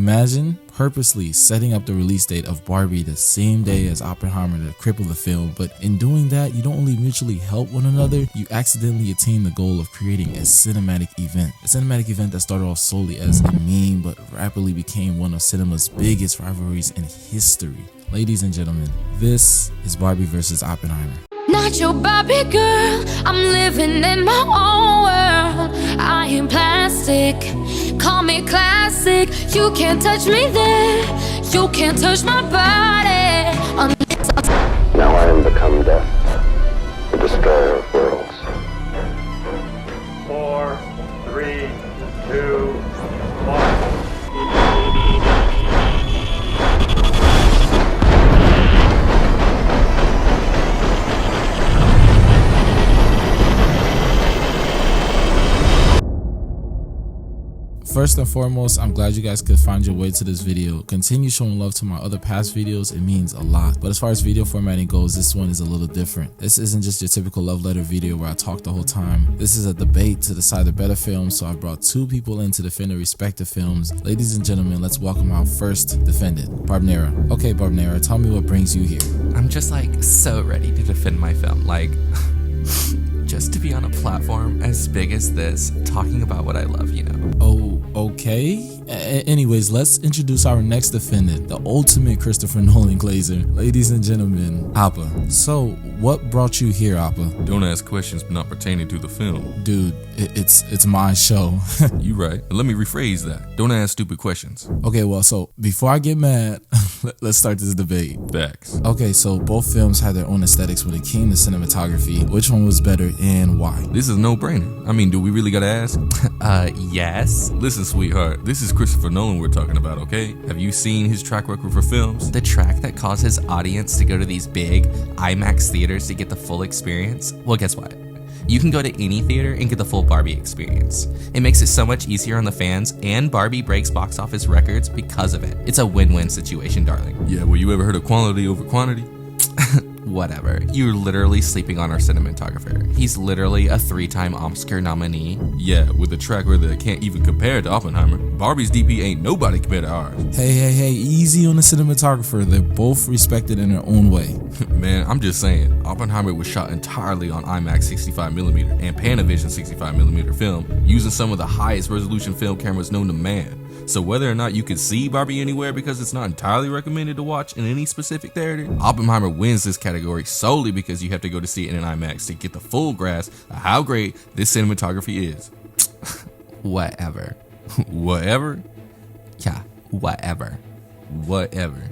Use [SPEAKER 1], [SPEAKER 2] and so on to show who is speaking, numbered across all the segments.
[SPEAKER 1] Imagine purposely setting up the release date of Barbie the same day as Oppenheimer to cripple the film, but in doing that, you don't only mutually help one another, you accidentally attain the goal of creating a cinematic event. A cinematic event that started off solely as a meme, but rapidly became one of cinema's biggest rivalries in history. Ladies and gentlemen, this is Barbie versus Oppenheimer.
[SPEAKER 2] Not your Barbie girl, I'm living in my own world. I am plastic, call me classic. You can't touch me there, you can't touch my body
[SPEAKER 3] Now I am become death, the destroyer of worlds.
[SPEAKER 4] 4, 3, 2, 1.
[SPEAKER 1] First and foremost, I'm glad you guys could find your way to this video. Continue showing love to my other past videos, it means a lot. But as far as video formatting goes, this one is a little different. This isn't just your typical love letter video where I talk the whole time. This is a debate to decide the better film, so I've brought two people in to defend their respective films. Ladies and gentlemen, let's welcome our first defendant, 𝚲𝚘𝚎. Okay, 𝚲𝚘𝚎, tell me what brings you here.
[SPEAKER 5] I'm just like so ready to defend my film. Like, just to be on a platform as big as this, talking about what I love, you know.
[SPEAKER 1] Oh, okay. Anyways, let's introduce our next defendant, the ultimate Christopher Nolan glazer. Ladies and gentlemen, Appa. So, what brought you here, Appa?
[SPEAKER 6] Don't ask questions not pertaining to the film.
[SPEAKER 1] Dude, it's my show.
[SPEAKER 6] You right. But let me rephrase that. Don't ask stupid questions.
[SPEAKER 1] Okay, well, so before I get mad, let's start this debate.
[SPEAKER 6] Facts.
[SPEAKER 1] Okay, so both films had their own aesthetics when it came to cinematography. Which one was better and why?
[SPEAKER 6] This is no brainer. I mean, do we really gotta ask?
[SPEAKER 5] Yes.
[SPEAKER 6] Listen, sweetheart, this is Christopher Nolan we're talking about, okay? Have you seen his track record for films?
[SPEAKER 5] The track that caused his audience to go to these big IMAX theaters to get the full experience? Well, guess what? You can go to any theater and get the full Barbie experience. It makes it so much easier on the fans, and Barbie breaks box office records because of it. It's a win-win situation, darling.
[SPEAKER 6] Yeah, well, you ever heard of quality over quantity?
[SPEAKER 5] Whatever. You're literally sleeping on our cinematographer. He's literally a 3-time Oscar nominee.
[SPEAKER 6] Yeah, with a track record that can't even compare to Oppenheimer. Barbie's DP ain't nobody compared to ours.
[SPEAKER 1] Hey, easy on the cinematographer. They're both respected in their own way.
[SPEAKER 6] Man, I'm just saying, Oppenheimer was shot entirely on IMAX 65mm and Panavision 65mm film, using some of the highest resolution film cameras known to man. So whether or not you can see Barbie anywhere because it's not entirely recommended to watch in any specific theater, Oppenheimer wins this category solely because you have to go to see it in an IMAX to get the full grasp of how great this cinematography is.
[SPEAKER 5] Whatever.
[SPEAKER 6] Whatever?
[SPEAKER 5] Yeah, whatever.
[SPEAKER 6] Whatever.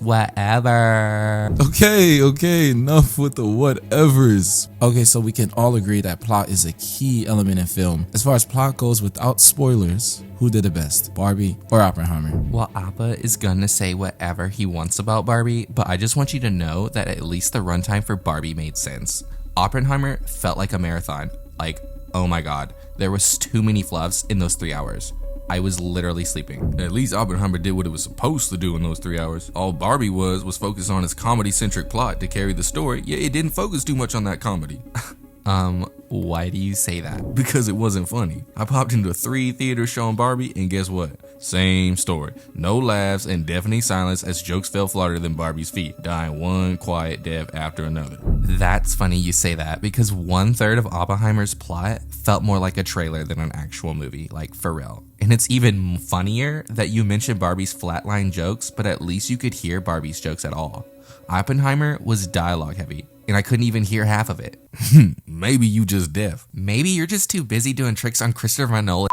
[SPEAKER 5] Whatever.
[SPEAKER 1] Okay, enough with the whatevers. Okay, so we can all agree that plot is a key element in film. As far as plot goes, without spoilers, who did it best, Barbie or Oppenheimer?
[SPEAKER 5] Well, Appa is gonna say whatever he wants about Barbie, but I just want you to know that at least the runtime for Barbie made sense. Oppenheimer felt like a marathon. Like, oh my god, there was too many fluffs in those 3 hours. I was literally sleeping.
[SPEAKER 6] At least Oppenheimer did what it was supposed to do in those 3 hours. All Barbie was focused on its comedy-centric plot to carry the story, yet it didn't focus too much on that comedy.
[SPEAKER 5] Why do you say that?
[SPEAKER 6] Because it wasn't funny. I popped into 3 theaters showing Barbie, and guess what? Same story. No laughs and deafening silence as jokes fell flatter than Barbie's feet, dying one quiet death after another.
[SPEAKER 5] That's funny you say that, because 1/3 of Oppenheimer's plot felt more like a trailer than an actual movie, like for real. And it's even funnier that you mentioned Barbie's flatline jokes, but at least you could hear Barbie's jokes at all. Oppenheimer was dialogue heavy, and I couldn't even hear half of it.
[SPEAKER 6] Maybe you just deaf.
[SPEAKER 5] Maybe you're just too busy doing tricks on Christopher Nolan.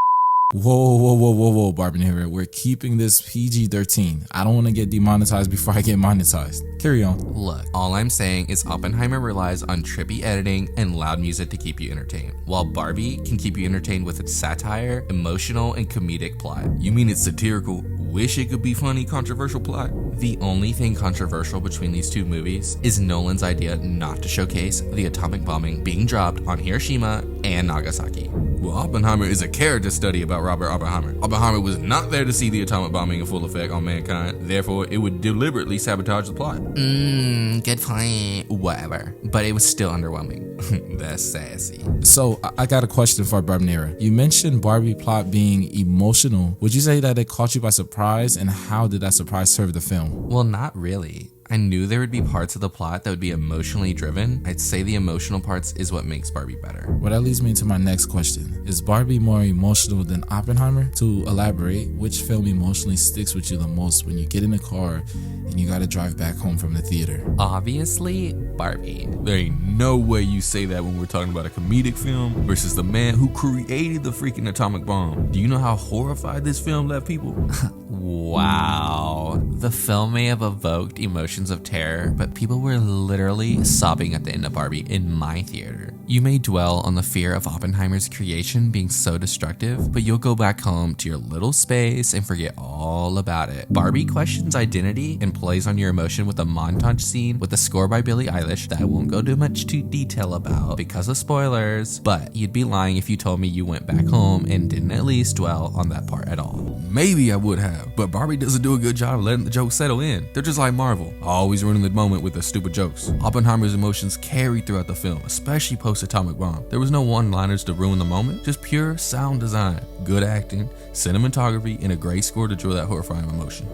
[SPEAKER 1] Whoa, 𝚲𝚘𝚎, we're keeping this PG-13. I don't want to get demonetized before I get monetized. Carry on.
[SPEAKER 5] Look, all I'm saying is Oppenheimer relies on trippy editing and loud music to keep you entertained, while Barbie can keep you entertained with its satire, emotional, and comedic plot.
[SPEAKER 6] You mean it's satirical? Wish it could be funny, controversial plot?
[SPEAKER 5] The only thing controversial between these two movies is Nolan's idea not to showcase the atomic bombing being dropped on Hiroshima and Nagasaki.
[SPEAKER 6] Well, Oppenheimer is a character study about Robert Oppenheimer. Oppenheimer was not there to see the atomic bombing in full effect on mankind, therefore it would deliberately sabotage the plot.
[SPEAKER 5] Good point. Whatever. But it was still underwhelming. That's sassy.
[SPEAKER 1] So I got a question for Barbnera. You mentioned Barbie plot being emotional. Would you say that it caught you by surprise, and how did that surprise serve the film?
[SPEAKER 5] Well, not really. I knew there would be parts of the plot that would be emotionally driven. I'd say the emotional parts is what makes Barbie better.
[SPEAKER 1] Well, that leads me into my next question. Is Barbie more emotional than Oppenheimer? To elaborate, which film emotionally sticks with you the most when you get in the car and you gotta drive back home from the theater?
[SPEAKER 5] Obviously, Barbie.
[SPEAKER 6] There ain't no way you say that when we're talking about a comedic film versus the man who created the freaking atomic bomb. Do you know how horrified this film left people?
[SPEAKER 5] Wow. The film may have evoked emotions of terror, but people were literally sobbing at the end of Barbie in my theater. You may dwell on the fear of Oppenheimer's creation being so destructive, but you'll go back home to your little space and forget all about it. Barbie questions identity and plays on your emotion with a montage scene with a score by Billie Eilish that I won't go too much detail about because of spoilers, but you'd be lying if you told me you went back home and didn't at least dwell on that part at all.
[SPEAKER 6] Maybe I would have, but Barbie doesn't do a good job of letting the jokes settle in. They're just like Marvel, always ruining the moment with their stupid jokes. Oppenheimer's emotions carried throughout the film, especially post-atomic bomb. There was no one-liners to ruin the moment, just pure sound design, good acting, cinematography, and a great score to draw that horrifying emotion.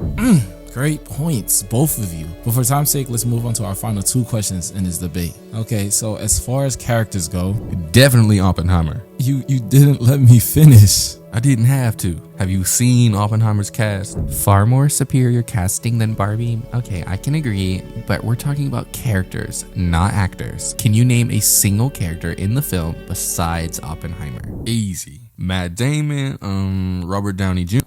[SPEAKER 1] Great points, both of you. But for time's sake, let's move on to our final two questions in this debate. Okay, so as far as characters go,
[SPEAKER 6] Definitely Oppenheimer.
[SPEAKER 1] you didn't let me finish.
[SPEAKER 6] I didn't have to. Have you seen Oppenheimer's cast?
[SPEAKER 5] Far more superior casting than Barbie? Okay, I can agree, but we're talking about characters, not actors. Can you name a single character in the film besides Oppenheimer?
[SPEAKER 6] Easy. Matt Damon, Robert Downey Jr.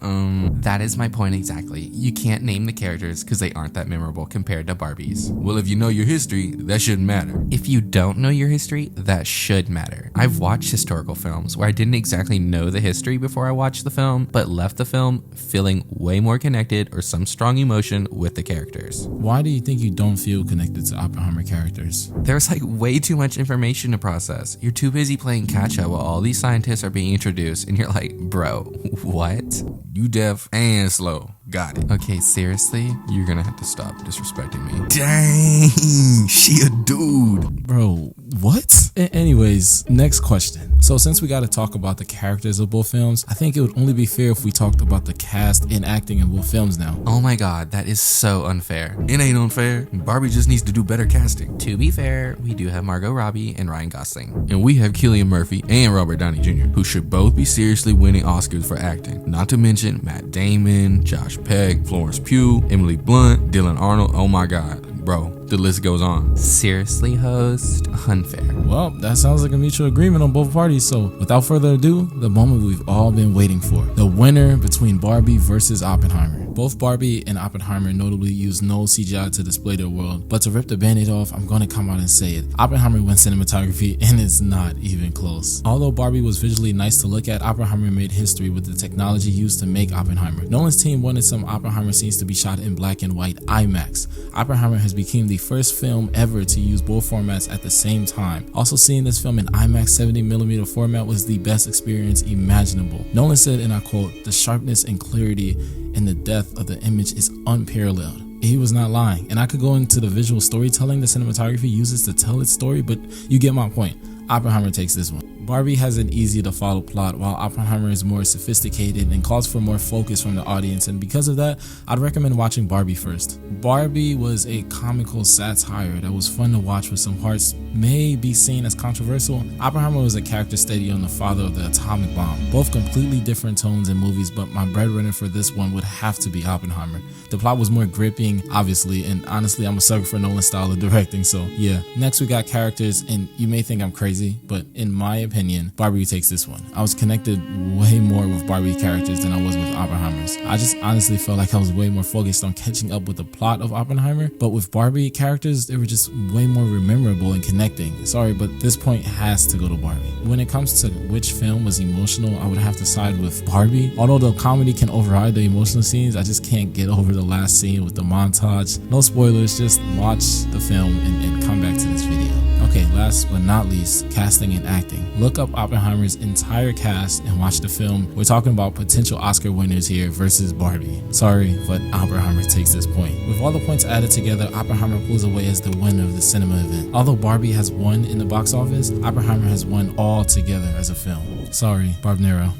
[SPEAKER 5] That is my point exactly. You can't name the characters because they aren't that memorable compared to Barbie's.
[SPEAKER 6] Well, if you know your history, that shouldn't matter.
[SPEAKER 5] If you don't know your history, that should matter. I've watched historical films where I didn't exactly know the history before I watched the film, but left the film feeling way more connected or some strong emotion with the characters.
[SPEAKER 1] Why do you think you don't feel connected to Oppenheimer characters?
[SPEAKER 5] There's like way too much information to process. You're too busy playing catch up while all these scientists are being introduced and you're like, bro, what?
[SPEAKER 6] You deaf and slow. Got it.
[SPEAKER 5] Okay, seriously? You're gonna have to stop disrespecting me.
[SPEAKER 6] Dang, she a dude.
[SPEAKER 1] Bro, what? Anyways, next question. So since we got to talk about the characters of both films, I think it would only be fair if we talked about the cast and acting in both films now.
[SPEAKER 5] Oh my god, that is so unfair.
[SPEAKER 6] It ain't unfair. Barbie just needs to do better casting.
[SPEAKER 5] To be fair, we do have Margot Robbie and Ryan Gosling.
[SPEAKER 6] And we have Cillian Murphy and Robert Downey Jr., who should both be seriously winning Oscars for acting. Not to mention Matt Damon, Josh Peck, Florence Pugh, Emily Blunt, Dylan Arnold. Oh my god. Bro, the list goes on.
[SPEAKER 5] Seriously, host? Unfair.
[SPEAKER 1] Well, that sounds like a mutual agreement on both parties. So without further ado, the moment we've all been waiting for. The winner between Barbie versus Oppenheimer. Both Barbie and Oppenheimer notably used no CGI to display their world. But to rip the band-aid off, I'm going to come out and say it. Oppenheimer wins cinematography and it's not even close. Although Barbie was visually nice to look at, Oppenheimer made history with the technology used to make Oppenheimer. Nolan's team wanted some Oppenheimer scenes to be shot in black and white IMAX. Oppenheimer has become the first film ever to use both formats at the same time. Also, seeing this film in IMAX 70mm format was the best experience imaginable. Nolan said, and I quote, "The sharpness and clarity and the depth of the image is unparalleled." He was not lying, and I could go into the visual storytelling the cinematography uses to tell its story, but you get my point. Oppenheimer takes this one. Barbie has an easy to follow plot, while Oppenheimer is more sophisticated and calls for more focus from the audience, and because of that, I'd recommend watching Barbie first. Barbie was a comical satire that was fun to watch with some parts may be seen as controversial. Oppenheimer was a character study on the father of the atomic bomb. Both completely different tones in movies, but my breadwinner for this one would have to be Oppenheimer. The plot was more gripping, obviously, and honestly, I'm a sucker for Nolan's style of directing, so yeah. Next, we got characters, and you may think I'm crazy, but in my opinion, Barbie takes this one. I was connected way more with Barbie characters than I was with Oppenheimer's. I just honestly felt like I was way more focused on catching up with the plot of Oppenheimer, but with Barbie characters, they were just way more memorable and connecting. Sorry, but this point has to go to Barbie. When it comes to which film was emotional, I would have to side with Barbie. Although the comedy can override the emotional scenes, I just can't get over the last scene with the montage. No spoilers, just watch the film and come back to this video. Okay, last but not least, casting and acting. Look up Oppenheimer's entire cast and watch the film. We're talking about potential Oscar winners here versus Barbie. Sorry, but Oppenheimer takes this point. With all the points added together, Oppenheimer pulls away as the winner of the cinema event. Although Barbie has won in the box office, Oppenheimer has won all together as a film. Sorry, Barb Nero.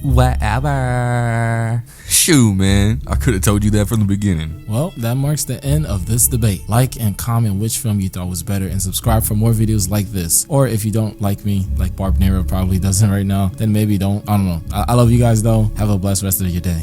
[SPEAKER 5] Whatever.
[SPEAKER 6] Shoot, man. I could have told you that from the beginning.
[SPEAKER 1] Well, that marks the end of this debate. Like and comment which film you thought was better and subscribe for more videos like this. Or if you don't like me, like Barb Nero probably doesn't right now, then maybe don't. I don't know. I love you guys though. Have a blessed rest of your day.